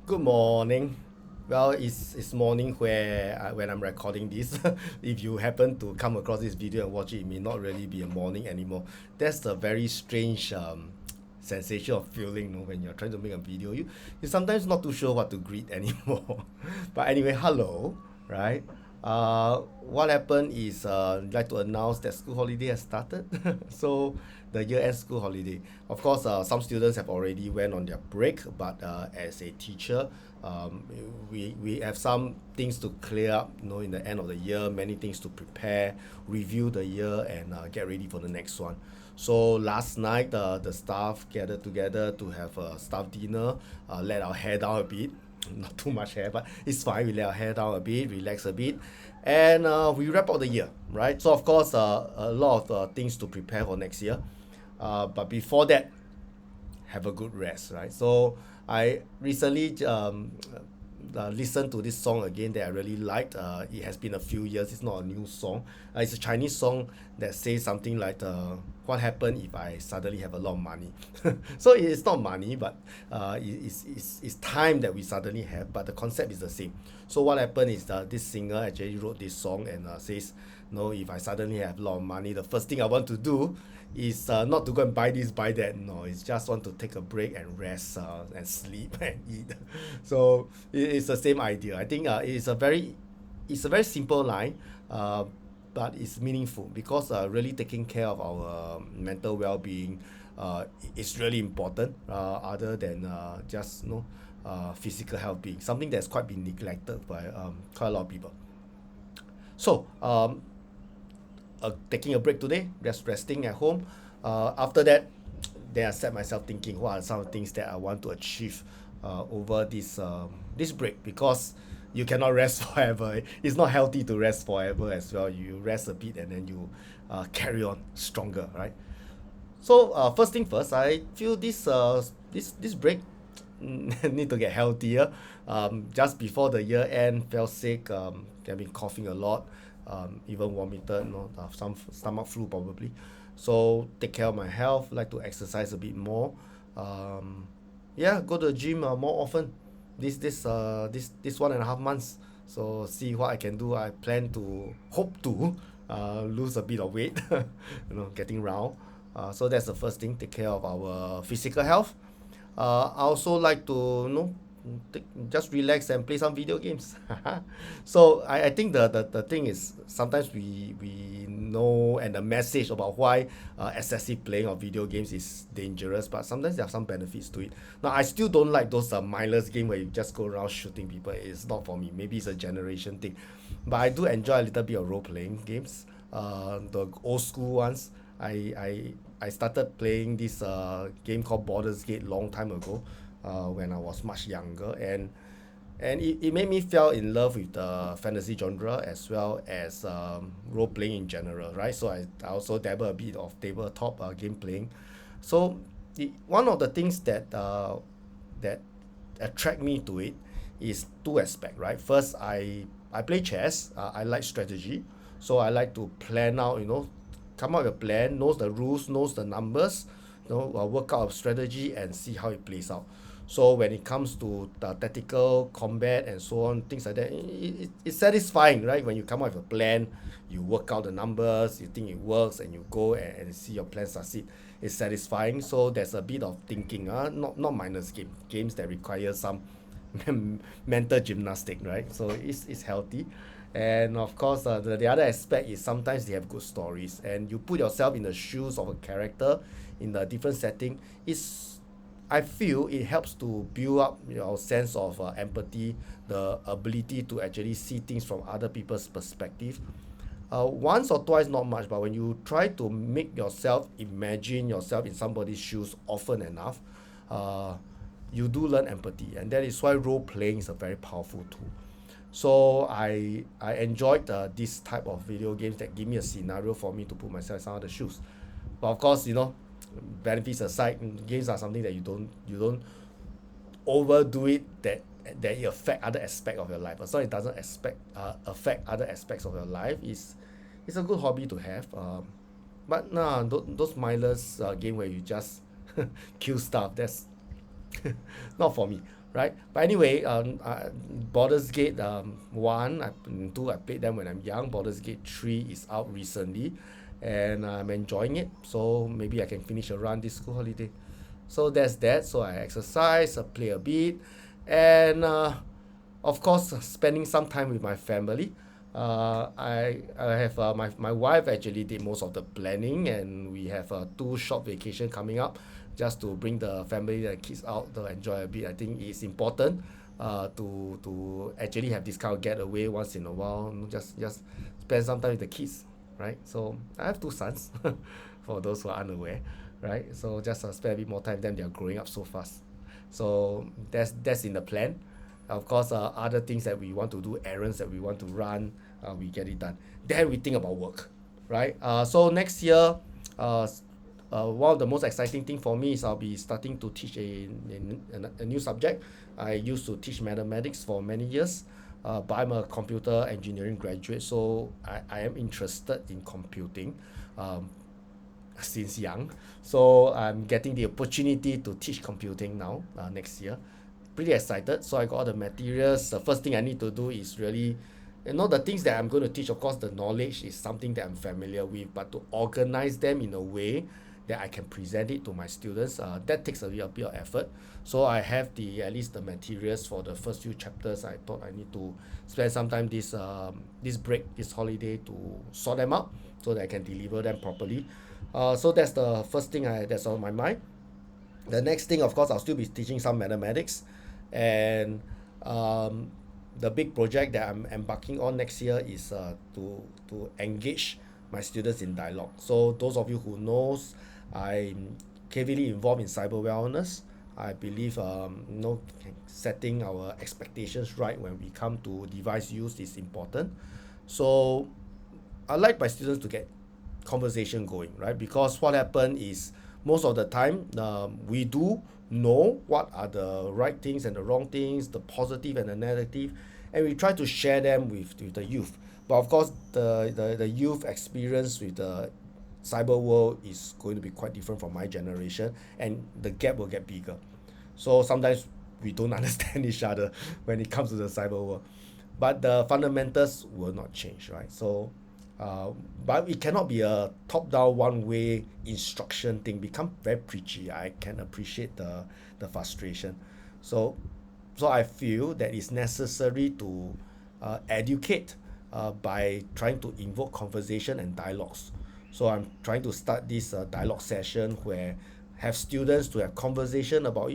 Good morning. Well, it's morning where when I'm recording this. If you happen to come across this video and watch it, it may not really be a morning anymore. That's a very strange sensation of feeling, when you're trying to make a video. You're sometimes not too sure what to greet anymore. But anyway, hello, right? What happened is I'd like to announce that school holiday has started. So the year-end school holiday. Of course, some students have already went on their break, but as a teacher, um, we have some things to clear up, in the end of the year, many things to prepare, review the year, and get ready for the next one. So last night, the staff gathered together to have a staff dinner, let our hair down a bit. Not too much hair, but it's fine. We let our hair down a bit, relax a bit, and we wrap up the year, right? So of course, a lot of things to prepare for next year. But before that, have a good rest, right? So I recently listened to this song again that I really liked. It has been a few years. It's not a new song. It's a Chinese song that says something like, "What happened if I suddenly have a lot of money?" So it's not money, but it's time that we suddenly have. But the concept is the same. So what happened is this singer actually wrote this song and says, "No, if I suddenly have a lot of money, the first thing I want to do is not to go and buy this, buy that. No, it's just want to take a break and rest and sleep and eat." So it's the same idea. I think it's a very simple line, but it's meaningful because really taking care of our mental well-being is really important. Other than just physical health being something that's quite been neglected by quite a lot of people. So taking a break today, just resting at home. After that, then I set myself thinking what are some things that I want to achieve over this break, because you cannot rest forever. It's not healthy to rest forever as well. You rest a bit and then you carry on stronger, right? So first thing first, I feel this break need to get healthier. Just before the year end, fell sick. I've been coughing a lot. Even vomited. Some stomach flu probably. So take care of my health. Like to exercise a bit more. Yeah, go to the gym more often. This 1.5 months. So see what I can do. I plan to hope to lose a bit of weight. Getting round. So that's the first thing. Take care of our physical health. I also like to just relax and play some video games. So I think the thing is sometimes we know, and the message about why excessive playing of video games is dangerous, but sometimes there are some benefits to it. Now I still don't like those mindless game where you just go around shooting people. It's not for me. Maybe it's a generation thing, but I do enjoy a little bit of role playing games. The old school ones. I started playing this game called Baldur's Gate long time ago, when I was much younger, and it made me fell in love with the fantasy genre as well as role playing in general, right? So I also dabble a bit of tabletop game playing. So one of the things that attract me to it is two aspects, right? First, I play chess. I like strategy, so I like to plan out, come up with a plan, knows the rules, knows the numbers, work out a strategy and see how it plays out. So when it comes to the tactical combat and so on, things like that, it's satisfying, right? When you come up with a plan, you work out the numbers, you think it works, and you go and see your plan succeed. It's satisfying. So there's a bit of thinking, not minus games that require some mental gymnastic, right? So it's healthy. And of course, the other aspect is sometimes they have good stories, and you put yourself in the shoes of a character in a different setting. I feel it helps to build up your sense of empathy, the ability to actually see things from other people's perspective. Once or twice, not much, but when you try to make yourself imagine yourself in somebody's shoes often enough, uh, you do learn empathy, and that is why role playing is a very powerful tool. So I enjoyed this type of video games that give me a scenario for me to put myself in some other shoes. But of course, benefits aside, games are something that you don't overdo it, that it affect other aspect of your life. As long as it doesn't affect other aspects of your life, it's a good hobby to have. But nah, those mindless game where you just kill stuff, Not for me, right? But anyway, Baldur's Gate 1 and 2, I played them when I'm young. Baldur's Gate 3 is out recently, and I'm enjoying it. So maybe I can finish a run this school holiday. So that's that. So I exercise, I play a bit, and of course, spending some time with my family. I have my wife actually did most of the planning, and we have two short vacation coming up just to bring the family and kids out to enjoy a bit. I think it's important to actually have this kind of getaway once in a while, just spend some time with the kids, right? So I have two sons, for those who are unaware, right? So just spend a bit more time with them. They are growing up so fast, so that's in the plan. Of course, other things that we want to do, errands that we want to run, we get it done. Then we think about work, right? So next year, one of the most exciting thing for me is I'll be starting to teach a new subject. I used to teach mathematics for many years, but I'm a computer engineering graduate, so I am interested in computing since young. So I'm getting the opportunity to teach computing now, next year. Pretty excited. So I got all the materials. The first thing I need to do is really, the things that I'm going to teach. Of course, the knowledge is something that I'm familiar with, but to organize them in a way that I can present it to my students, that takes a little bit of effort. So I have at least the materials for the first few chapters. I thought I need to spend some time this holiday to sort them out so that I can deliver them properly. So that's the first thing that's on my mind. The next thing, of course, I'll still be teaching some mathematics, and the big project that I'm embarking on next year is to engage my students in dialogue. So those of you who knows, I'm heavily involved in cyber wellness. I believe setting our expectations right when we come to device use is important. So I like my students to get conversation going, right? Because what happened is most of the time we do know what are the right things and the wrong things, the positive and the negative, and we try to share them with the youth. But of course, the youth experience with the cyber world is going to be quite different from my generation, and the gap will get bigger. So sometimes we don't understand each other when it comes to the cyber world, but the fundamentals will not change, right? So but it cannot be a top-down one-way instruction thing. Become very preachy. I can appreciate the frustration. So I feel that it's necessary to educate by trying to invoke conversation and dialogues. So I'm trying to start this dialogue session where have students to have conversation about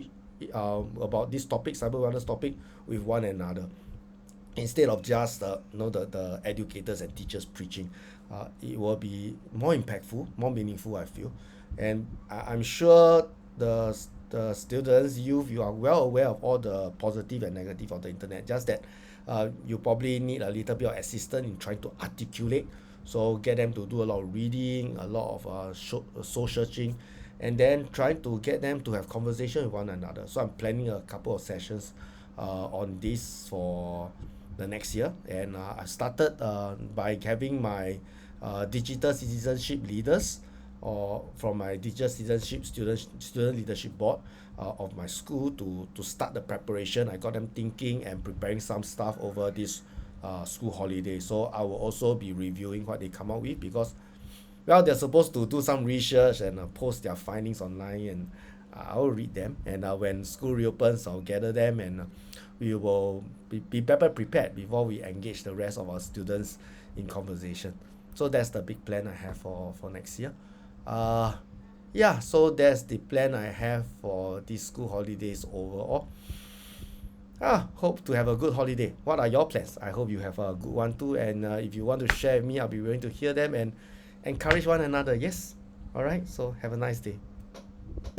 this topic, cyber wellness topic, with one another, instead of just the educators and teachers preaching. It will be more impactful, more meaningful, I feel. And I'm sure the students, youth, you are well aware of all the positive and negative of the internet, just that you probably need a little bit of assistance in trying to articulate. So get them to do a lot of reading, a lot of soul searching, and then trying to get them to have conversation with one another. So I'm planning a couple of sessions on this for the next year, and I started by having my digital citizenship leaders, or from my digital citizenship student leadership board of my school to start the preparation. I got them thinking and preparing some stuff over this school holiday. So I will also be reviewing what they come up with, because they're supposed to do some research and post their findings online, and I will read them, and when school reopens, I'll gather them, and we will be better prepared before we engage the rest of our students in conversation. So that's the big plan I have for next year. So that's the plan I have for these school holidays overall. Hope to have a good holiday. What are your plans? I hope you have a good one too, and if you want to share with me, I'll be willing to hear them and encourage one another. Yes. All right, so have a nice day.